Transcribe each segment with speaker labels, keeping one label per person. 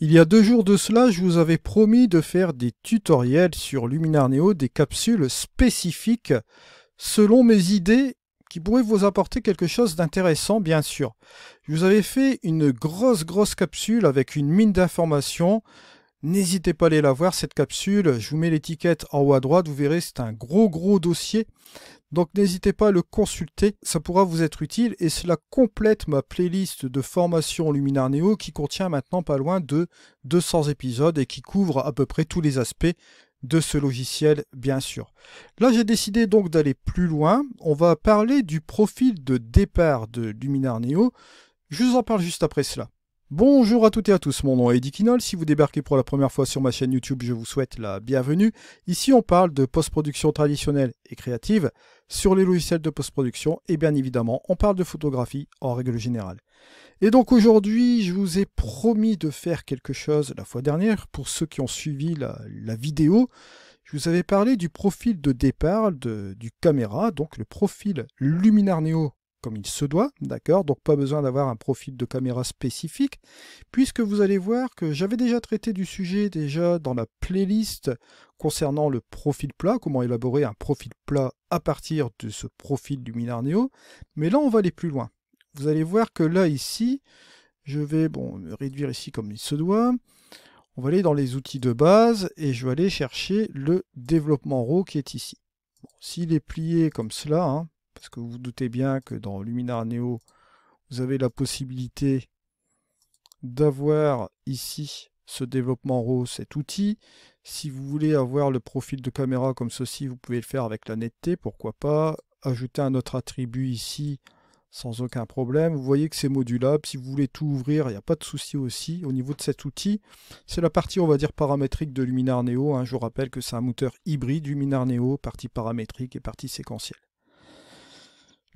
Speaker 1: Il y a 2 jours de cela, je vous avais promis de faire des tutoriels sur Luminar Neo, des capsules spécifiques selon mes idées qui pourraient vous apporter quelque chose d'intéressant, bien sûr. Je vous avais fait une grosse capsule avec une mine d'informations. N'hésitez pas à aller la voir, cette capsule. Je vous mets l'étiquette en haut à droite. Vous verrez, c'est un gros dossier. Donc n'hésitez pas à le consulter, ça pourra vous être utile et cela complète ma playlist de formation Luminar Neo qui contient maintenant pas loin de 200 épisodes et qui couvre à peu près tous les aspects de ce logiciel, bien sûr. Là, j'ai décidé donc d'aller plus loin. On va parler du profil de départ de Luminar Neo. Je vous en parle juste après cela. Bonjour à toutes et à tous, mon nom est Eddie Quinol. Si vous débarquez pour la première fois sur ma chaîne YouTube, je vous souhaite la bienvenue. Ici, on parle de post-production traditionnelle et créative sur les logiciels de post-production et bien évidemment, on parle de photographie en règle générale. Et donc aujourd'hui, je vous ai promis de faire quelque chose la fois dernière. Pour ceux qui ont suivi la vidéo, je vous avais parlé du profil de départ du caméra, donc le profil Luminar Neo comme il se doit, d'accord? Donc pas besoin d'avoir un profil de caméra spécifique, puisque vous allez voir que j'avais déjà traité du sujet déjà dans la playlist concernant le profil plat, comment élaborer un profil plat à partir de ce profil Luminar Neo, mais là on va aller plus loin. Vous allez voir que là ici, je vais me réduire ici comme il se doit, on va aller dans les outils de base et je vais aller chercher le développement RAW qui est ici. Bon, s'il est plié comme cela, hein, parce que vous vous doutez bien que dans Luminar Neo, vous avez la possibilité d'avoir ici ce développement RAW, cet outil. Si vous voulez avoir le profil de caméra comme ceci, vous pouvez le faire avec la netteté, pourquoi pas. Ajouter un autre attribut ici sans aucun problème. Vous voyez que c'est modulable. Si vous voulez tout ouvrir, il n'y a pas de souci aussi. Au niveau de cet outil, c'est la partie, on va dire, paramétrique de Luminar Neo. Hein. Je vous rappelle que c'est un moteur hybride Luminar Neo, partie paramétrique et partie séquentielle.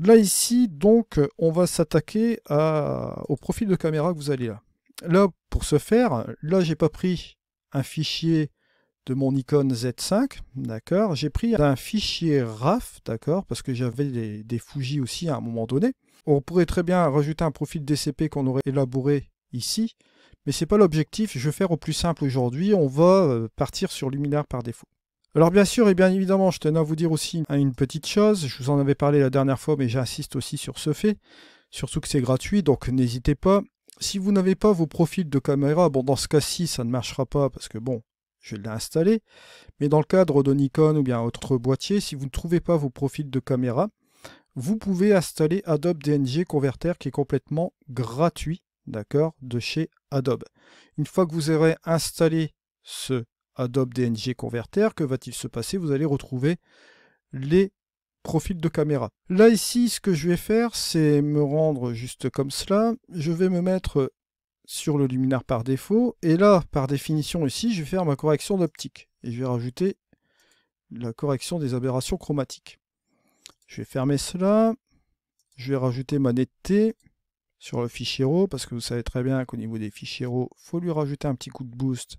Speaker 1: Là ici, donc, on va s'attaquer au profil de caméra que vous allez là. Là, pour ce faire, là, j'ai pas pris un fichier de mon Nikon Z5, d'accord. J'ai pris un fichier RAW, d'accord, parce que j'avais des Fuji aussi à un moment donné. On pourrait très bien rajouter un profil DCP qu'on aurait élaboré ici, mais c'est pas l'objectif. Je vais faire au plus simple aujourd'hui. On va partir sur Luminar par défaut. Alors bien sûr et bien évidemment, je tenais à vous dire aussi une petite chose, je vous en avais parlé la dernière fois, mais j'insiste aussi sur ce fait, surtout que c'est gratuit, donc n'hésitez pas. Si vous n'avez pas vos profils de caméra, bon dans ce cas-ci, ça ne marchera pas parce que bon, je l'ai installé, mais dans le cadre de Nikon ou bien autre boîtier, si vous ne trouvez pas vos profils de caméra, vous pouvez installer Adobe DNG Converter qui est complètement gratuit, d'accord, de chez Adobe. Une fois que vous aurez installé ce Adobe DNG Converter, que va-t-il se passer? Vous allez retrouver les profils de caméra. Là ici, ce que je vais faire, c'est me rendre juste comme cela. Je vais me mettre sur le luminaire par défaut. Et là, par définition ici, je vais faire ma correction d'optique. Et je vais rajouter la correction des aberrations chromatiques. Je vais fermer cela. Je vais rajouter ma netteté sur le fichier RAW, parce que vous savez très bien qu'au niveau des fichiers RAW, il faut lui rajouter un petit coup de boost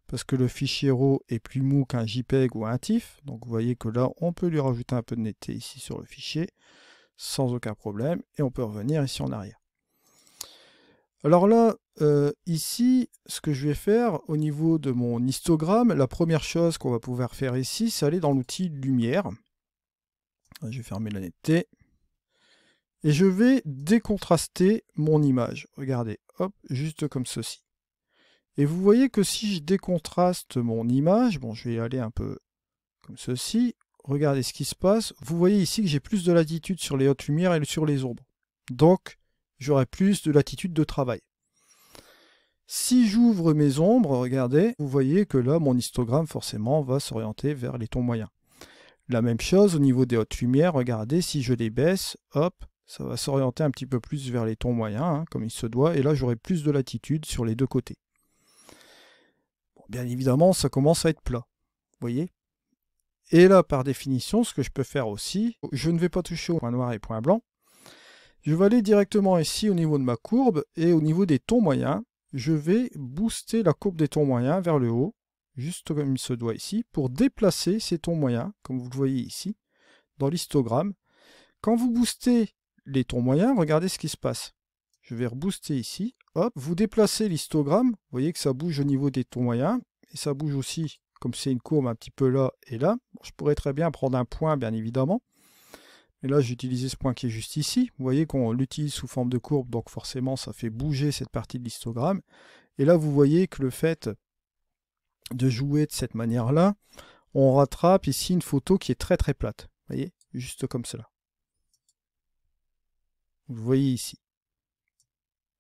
Speaker 1: parce que le fichier RAW est plus mou qu'un JPEG ou un TIFF. Donc vous voyez que là, on peut lui rajouter un peu de netteté ici sur le fichier, sans aucun problème. Et on peut revenir ici en arrière. Alors là, ici, ce que je vais faire au niveau de mon histogramme, la première chose qu'on va pouvoir faire ici, c'est aller dans l'outil lumière. Je vais fermer la netteté. Et je vais décontraster mon image. Regardez, hop, juste comme ceci. Et vous voyez que si je décontraste mon image, bon, je vais aller un peu comme ceci. Regardez ce qui se passe. Vous voyez ici que j'ai plus de latitude sur les hautes lumières et sur les ombres. Donc, j'aurai plus de latitude de travail. Si j'ouvre mes ombres, regardez, vous voyez que là, mon histogramme, forcément, va s'orienter vers les tons moyens. La même chose au niveau des hautes lumières. Regardez, si je les baisse, hop, ça va s'orienter un petit peu plus vers les tons moyens, hein, comme il se doit. Et là, j'aurai plus de latitude sur les deux côtés. Bien évidemment, ça commence à être plat. Vous voyez? Et là, par définition, ce que je peux faire aussi, je ne vais pas toucher au point noir et point blanc. Je vais aller directement ici au niveau de ma courbe et au niveau des tons moyens, je vais booster la courbe des tons moyens vers le haut, juste comme il se doit ici, pour déplacer ces tons moyens, comme vous le voyez ici, dans l'histogramme. Quand vous boostez les tons moyens, regardez ce qui se passe. Je vais rebooster ici, hop, vous déplacez l'histogramme, vous voyez que ça bouge au niveau des tons moyens, et ça bouge aussi, comme c'est une courbe un petit peu là et là. Bon, je pourrais très bien prendre un point, bien évidemment. Et là, j'ai utilisé ce point qui est juste ici. Vous voyez qu'on l'utilise sous forme de courbe, donc forcément, ça fait bouger cette partie de l'histogramme. Et là, vous voyez que le fait de jouer de cette manière-là, on rattrape ici une photo qui est très très plate. Vous voyez, juste comme cela. Vous voyez ici.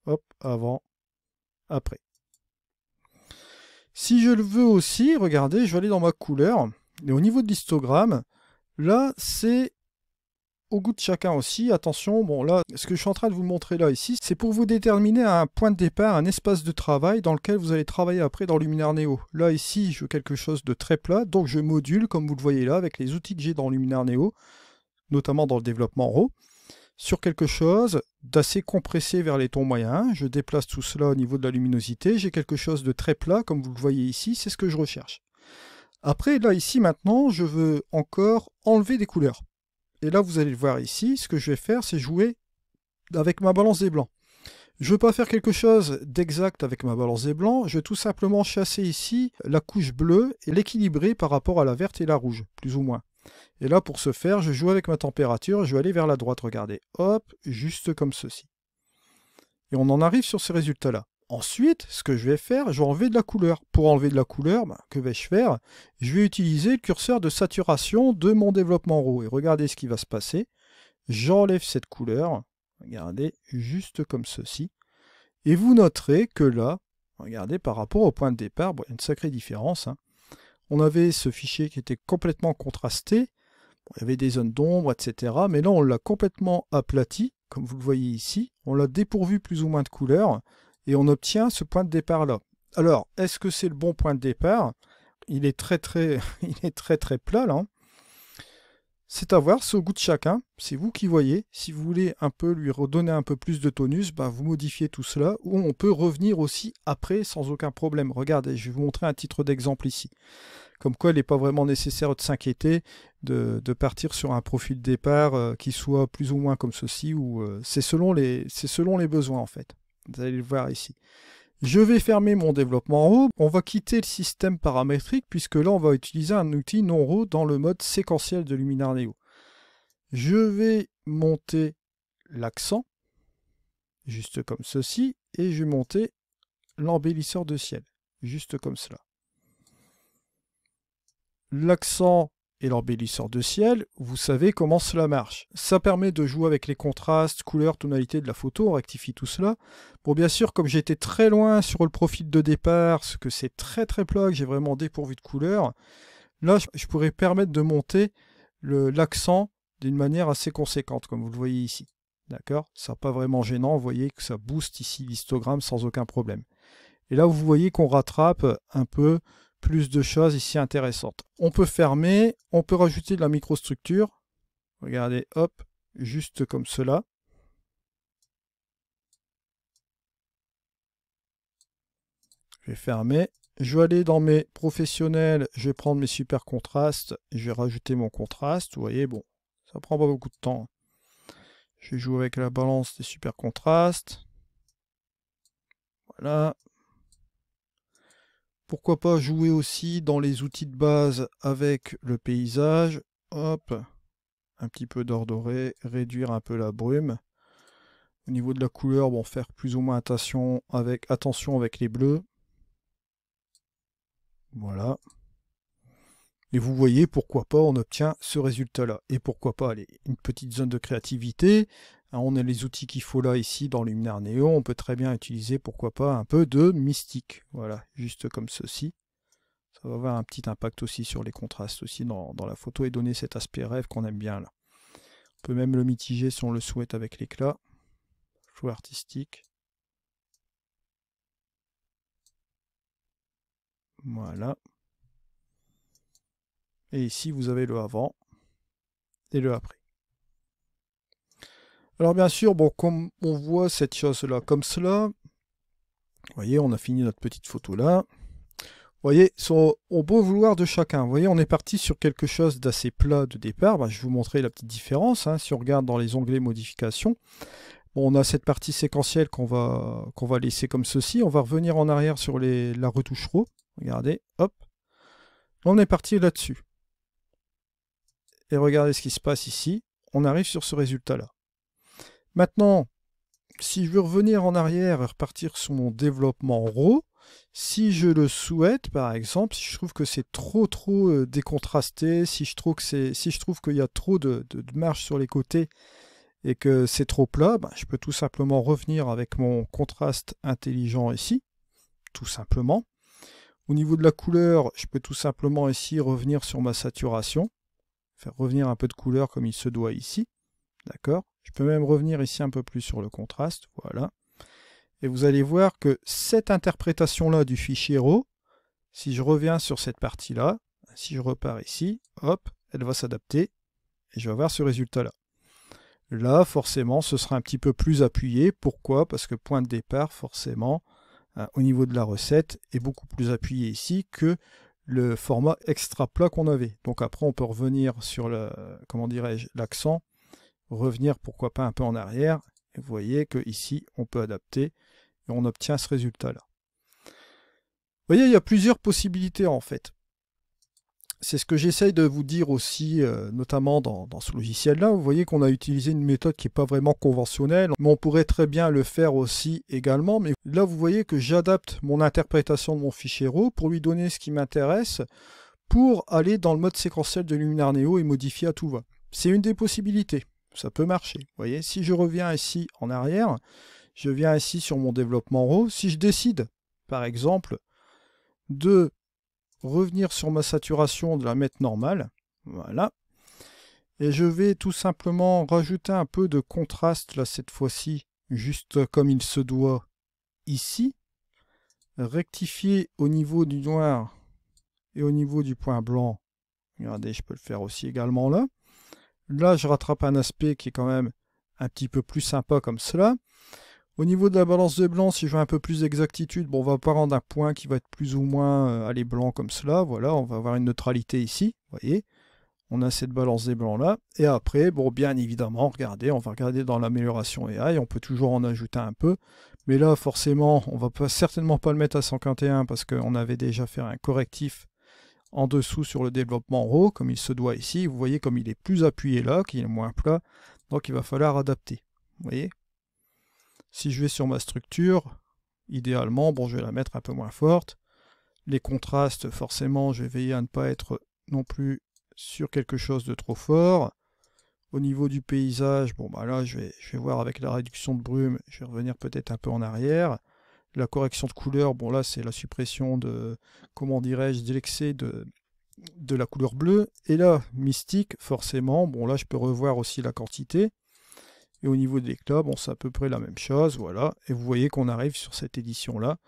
Speaker 1: Hop, avant, après. Si je le veux aussi, regardez, je vais aller dans ma couleur. Et au niveau de l'histogramme, là, c'est au goût de chacun aussi. Attention, bon là, ce que je suis en train de vous montrer là ici, c'est pour vous déterminer un point de départ, un espace de travail dans lequel vous allez travailler après dans Luminar Neo. Là ici, je veux quelque chose de très plat, donc je module, comme vous le voyez là, avec les outils que j'ai dans Luminar Neo, notamment dans le développement RAW, sur quelque chose d'assez compressé vers les tons moyens. Je déplace tout cela au niveau de la luminosité. J'ai quelque chose de très plat, comme vous le voyez ici, c'est ce que je recherche. Après, là ici maintenant, je veux encore enlever des couleurs. Et là, vous allez le voir ici, ce que je vais faire, c'est jouer avec ma balance des blancs. Je ne veux pas faire quelque chose d'exact avec ma balance des blancs, je vais tout simplement chasser ici la couche bleue et l'équilibrer par rapport à la verte et la rouge, plus ou moins. Et là, pour ce faire, je joue avec ma température, je vais aller vers la droite, regardez, hop, juste comme ceci. Et on en arrive sur ces résultats-là. Ensuite, ce que je vais faire, je vais enlever de la couleur. Pour enlever de la couleur, que vais-je faire? Je vais utiliser le curseur de saturation de mon développement RAW. Et regardez ce qui va se passer. J'enlève cette couleur, regardez, juste comme ceci. Et vous noterez que là, regardez, par rapport au point de départ, bon, il y a une sacrée différence. Hein. On avait ce fichier qui était complètement contrasté. Bon, il y avait des zones d'ombre, etc. Mais là, on l'a complètement aplati, comme vous le voyez ici. On l'a dépourvu plus ou moins de couleurs. Et on obtient ce point de départ là. Alors, est-ce que c'est le bon point de départ? Il est très très plat là. C'est à voir, c'est au goût de chacun. C'est vous qui voyez. Si vous voulez un peu lui redonner un peu plus de tonus, ben vous modifiez tout cela. Ou on peut revenir aussi après sans aucun problème. Regardez, je vais vous montrer un titre d'exemple ici. Comme quoi il n'est pas vraiment nécessaire de s'inquiéter de partir sur un profil de départ qui soit plus ou moins comme ceci. Ou c'est selon les besoins en fait. Vous allez le voir ici. Je vais fermer mon développement RAW. On va quitter le système paramétrique puisque là on va utiliser un outil non RAW dans le mode séquentiel de Luminar Neo. Je vais monter l'accent, juste comme ceci, et je vais monter l'embellisseur de ciel, juste comme cela. L'accent et l'embellisseur de ciel, vous savez comment cela marche. Ça permet de jouer avec les contrastes, couleurs, tonalités de la photo, on rectifie tout cela. Bon, bien sûr, comme j'étais très loin sur le profil de départ, ce que c'est très plat, que j'ai vraiment dépourvu de couleurs, là, je pourrais permettre de monter l'accent d'une manière assez conséquente, comme vous le voyez ici. D'accord? Ça n'est pas vraiment gênant, vous voyez que ça booste ici l'histogramme sans aucun problème. Et là, vous voyez qu'on rattrape un peu plus de choses ici intéressantes. On peut fermer, on peut rajouter de la microstructure. Regardez, hop, juste comme cela. Je vais fermer. Je vais aller dans mes professionnels, je vais prendre mes super contrastes, je vais rajouter mon contraste. Vous voyez, bon, ça prend pas beaucoup de temps. Je vais jouer avec la balance des super contrastes. Voilà. Pourquoi pas jouer aussi dans les outils de base avec le paysage. Hop, un petit peu d'or doré, réduire un peu la brume. Au niveau de la couleur, bon, faire plus ou moins attention avec les bleus. Voilà. Et vous voyez, pourquoi pas, on obtient ce résultat-là. Et pourquoi pas, allez, une petite zone de créativité. On a les outils qu'il faut là, ici, dans Luminar Neo. On peut très bien utiliser, pourquoi pas, un peu de mystique. Voilà, juste comme ceci. Ça va avoir un petit impact aussi sur les contrastes aussi dans la photo et donner cet aspect rêve qu'on aime bien là. On peut même le mitiger si on le souhaite avec l'éclat. Flow artistique. Voilà. Et ici, vous avez le avant et le après. Alors bien sûr, bon, comme on voit cette chose-là comme cela, vous voyez, on a fini notre petite photo là. Vous voyez, on peut vouloir de chacun. Vous voyez, on est parti sur quelque chose d'assez plat de départ. Ben, je vais vous montrer la petite différence. Hein, si on regarde dans les onglets modifications, Bon, on a cette partie séquentielle qu'on va laisser comme ceci. On va revenir en arrière sur la retouche RAW. Regardez, hop. Là, on est parti là-dessus. Et regardez ce qui se passe ici. On arrive sur ce résultat-là. Maintenant, si je veux revenir en arrière et repartir sur mon développement RAW, si je le souhaite, par exemple, si je trouve que c'est trop décontrasté, si je trouve qu'il y a trop de marge sur les côtés et que c'est trop plat, ben, je peux tout simplement revenir avec mon contraste intelligent ici, tout simplement. Au niveau de la couleur, je peux tout simplement ici revenir sur ma saturation, faire revenir un peu de couleur comme il se doit ici, d'accord. Je peux même revenir ici un peu plus sur le contraste, voilà. Et vous allez voir que cette interprétation-là du fichier RAW, si je reviens sur cette partie-là, si je repars ici, hop, elle va s'adapter et je vais avoir ce résultat-là. Là, forcément, ce sera un petit peu plus appuyé. Pourquoi? Parce que point de départ, forcément, au niveau de la recette, est beaucoup plus appuyé ici que le format extra plat qu'on avait. Donc après, on peut revenir sur l'accent, revenir pourquoi pas un peu en arrière. Et vous voyez que ici, on peut adapter et on obtient ce résultat-là. Vous voyez, il y a plusieurs possibilités en fait. C'est ce que j'essaye de vous dire aussi, notamment dans ce logiciel-là. Vous voyez qu'on a utilisé une méthode qui n'est pas vraiment conventionnelle, mais on pourrait très bien le faire aussi également. Mais là, vous voyez que j'adapte mon interprétation de mon fichier RAW pour lui donner ce qui m'intéresse, pour aller dans le mode séquentiel de Luminar Neo et modifier à tout va. C'est une des possibilités. Ça peut marcher. Vous voyez, si je reviens ici en arrière, je viens ici sur mon développement RAW. Si je décide, par exemple, de revenir sur ma saturation, de la mettre normale, voilà, et je vais tout simplement rajouter un peu de contraste, là, cette fois-ci, juste comme il se doit, ici, rectifier au niveau du noir et au niveau du point blanc. Regardez, je peux le faire aussi également là. Là, je rattrape un aspect qui est quand même un petit peu plus sympa comme cela. Au niveau de la balance de blanc, si je veux un peu plus d'exactitude, bon, on va pas rendre un point qui va être plus ou moins aller blanc comme cela. Voilà, on va avoir une neutralité ici. Vous voyez, on a cette balance des blancs là. Et après, bon, bien évidemment, regardez, on va regarder dans l'amélioration AI. On peut toujours en ajouter un peu. Mais là, forcément, on va certainement pas le mettre à 151 parce qu'on avait déjà fait un correctif en dessous sur le développement RAW, comme il se doit ici. Vous voyez comme il est plus appuyé là, qu'il est moins plat. Donc il va falloir adapter. Vous voyez? Si je vais sur ma structure, idéalement, bon, je vais la mettre un peu moins forte. Les contrastes, forcément, je vais veiller à ne pas être non plus sur quelque chose de trop fort. Au niveau du paysage, bon, bah là, je vais voir avec la réduction de brume, je vais revenir peut-être un peu en arrière. La correction de couleur, bon, là, c'est la suppression de, comment dirais-je, de l'excès de la couleur bleue. Et là, mystique, forcément, bon, là, je peux revoir aussi la quantité. Et au niveau de l'éclat, bon, c'est à peu près la même chose, voilà. Et vous voyez qu'on arrive sur cette édition-là.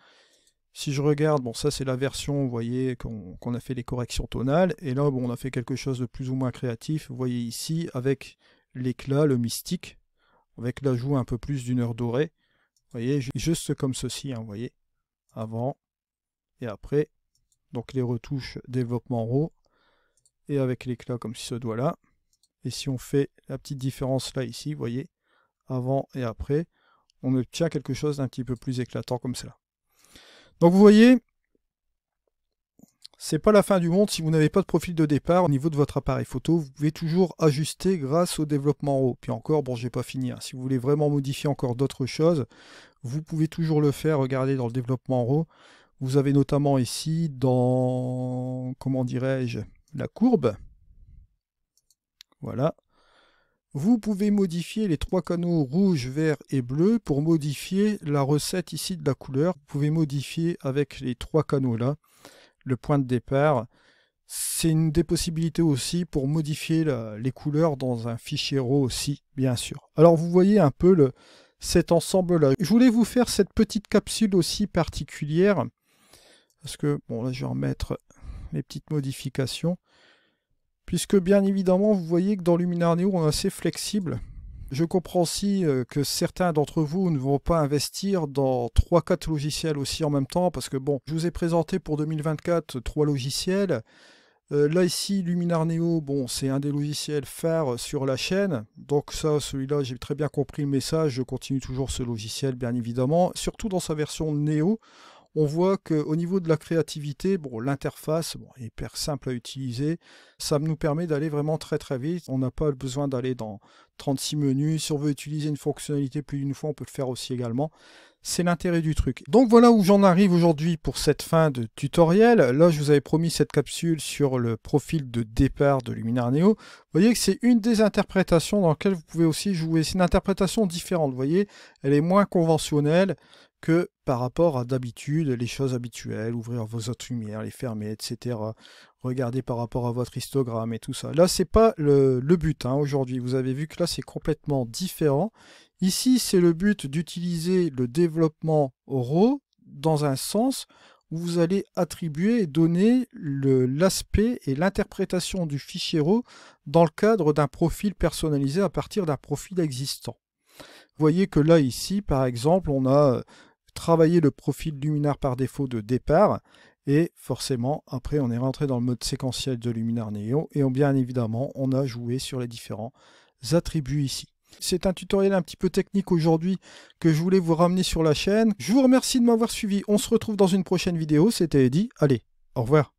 Speaker 1: Si je regarde, bon, ça c'est la version, vous voyez, qu'on a fait les corrections tonales. Et là, bon, on a fait quelque chose de plus ou moins créatif. Vous voyez ici, avec l'éclat, le mystique, avec l'ajout un peu plus d'une heure dorée. Vous voyez, juste comme ceci, hein, vous voyez, avant et après. Donc les retouches développement RAW. Et avec l'éclat comme ce doigt là. Et si on fait la petite différence là, ici, vous voyez, avant et après, on obtient quelque chose d'un petit peu plus éclatant comme cela. Donc vous voyez, c'est pas la fin du monde si vous n'avez pas de profil de départ au niveau de votre appareil photo. Vous pouvez toujours ajuster grâce au développement RAW. Puis encore, bon, j'ai pas fini, hein. Si vous voulez vraiment modifier encore d'autres choses, vous pouvez toujours le faire. Regardez dans le développement RAW. Vous avez notamment ici dans, comment dirais-je, la courbe. Voilà. Vous pouvez modifier les trois canaux rouge, vert et bleu pour modifier la recette ici de la couleur. Vous pouvez modifier avec les trois canaux là le point de départ. C'est une des possibilités aussi pour modifier les couleurs dans un fichier RAW aussi, bien sûr. Alors vous voyez un peu cet ensemble là. Je voulais vous faire cette petite capsule aussi particulière parce que, bon, là je vais remettre les petites modifications. Puisque bien évidemment, vous voyez que dans Luminar Neo, on est assez flexible. Je comprends aussi que certains d'entre vous ne vont pas investir dans 3-4 logiciels aussi en même temps, parce que bon, je vous ai présenté pour 2024 3 logiciels. Là ici, Luminar Neo, bon, c'est un des logiciels phares sur la chaîne. Donc ça, celui-là, j'ai très bien compris le message. Je continue toujours ce logiciel, bien évidemment. Surtout dans sa version Neo, on voit qu'au niveau de la créativité, bon, l'interface est hyper simple à utiliser. Ça nous permet d'aller vraiment très très vite. On n'a pas besoin d'aller dans 36 menus. Si on veut utiliser une fonctionnalité plus d'une fois, on peut le faire aussi également. C'est l'intérêt du truc. Donc voilà où j'en arrive aujourd'hui pour cette fin de tutoriel. Là, je vous avais promis cette capsule sur le profil de départ de Luminar Neo. Vous voyez que c'est une des interprétations dans lesquelles vous pouvez aussi jouer. C'est une interprétation différente, vous voyez. Elle est moins conventionnelle que par rapport à d'habitude, les choses habituelles, ouvrir vos autres lumières, les fermer, etc. Regardez par rapport à votre histogramme et tout ça. Là, c'est pas le but aujourd'hui. Vous avez vu que là, c'est complètement différent. Ici, c'est le but d'utiliser le développement RAW dans un sens où vous allez attribuer et donner l'aspect et l'interprétation du fichier RAW dans le cadre d'un profil personnalisé à partir d'un profil existant. Vous voyez que là, ici, par exemple, on a travaillé le profil Luminar par défaut de départ et forcément, après, on est rentré dans le mode séquentiel de Luminar Neo et bien évidemment, on a joué sur les différents attributs ici. C'est un tutoriel un petit peu technique aujourd'hui que je voulais vous ramener sur la chaîne. Je vous remercie de m'avoir suivi. On se retrouve dans une prochaine vidéo. C'était Eddy. Allez, au revoir.